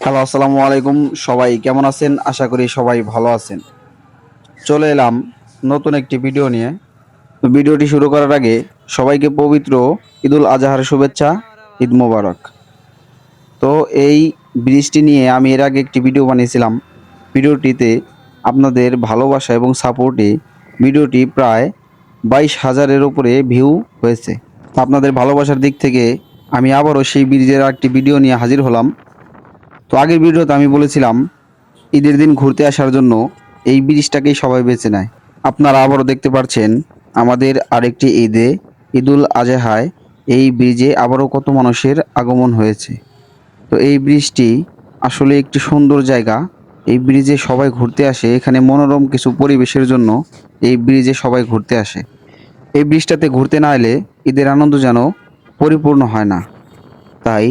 Hello, আসসালামু আলাইকুম। সবাই কেমন আছেন? আশা করি সবাই ভালো আছেন। চলে এলাম নতুন একটি ভিডিও নিয়ে। তো ভিডিওটি শুরু করার আগে সবাইকে পবিত্র ঈদুল আজহার শুভেচ্ছা, ঈদ মোবারক। তো এই ব্রিজটি নিয়ে আমি এর আগে একটি ভিডিও বানিয়েছিলাম। ভিডিওটিতে আপনাদের ভালোবাসা এবং সাপোর্টে ভিডিওটি প্রায় 22,000-এর উপরে ভিউ হয়েছে। আপনাদের ভালোবাসার দিক থেকে আমি আবারও সেই ব্রিজের একটি ভিডিও নিয়ে হাজির হলাম। তো আগের ভিডিওতে আমি বলেছিলাম ঈদের দিন ঘুরতে আসার জন্য এই ব্রিজটাকেই সবাই বেছে নেয়। আপনারা আবারও দেখতে পাচ্ছেন আমাদের আরেকটি ঈদে, ঈদুল আজহায় এই ব্রিজে আবারও কত মানুষের আগমন হয়েছে। তো এই ব্রিজটি আসলে একটি সুন্দর জায়গা। এই ব্রিজে সবাই ঘুরতে আসে। এখানে মনোরম কিছু পরিবেশের জন্য এই ব্রিজে সবাই ঘুরতে আসে। এই ব্রিজটাতে ঘুরতে না এলে ঈদের আনন্দ যেন পরিপূর্ণ হয় না। তাই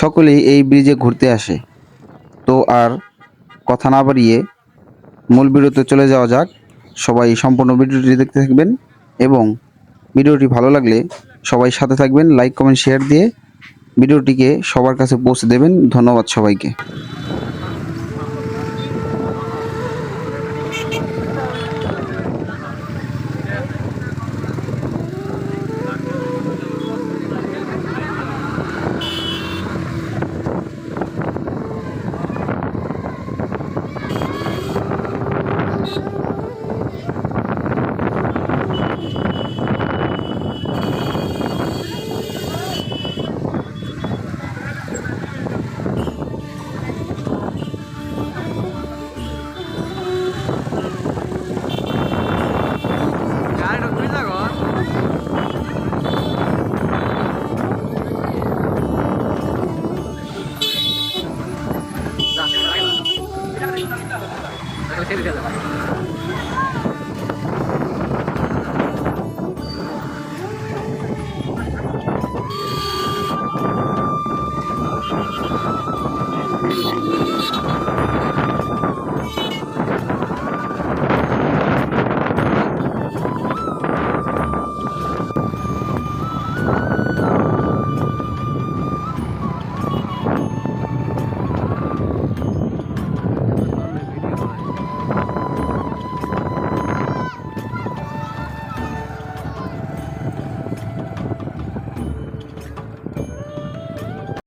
সকলেই এই ব্রিজে ঘুরতে আসে। তো আর কথা না বাড়িয়ে মূল ভিডিওতে চলে যাওয়া যাক। সবাই সম্পূর্ণ ভিডিওটি দেখতে থাকবেন এবং ভিডিওটি ভালো লাগলে সবাই সাথে থাকবেন, লাইক কমেন্ট শেয়ার দিয়ে ভিডিওটিকে সবার কাছে পৌঁছে দেবেন। ধন্যবাদ সবাইকে।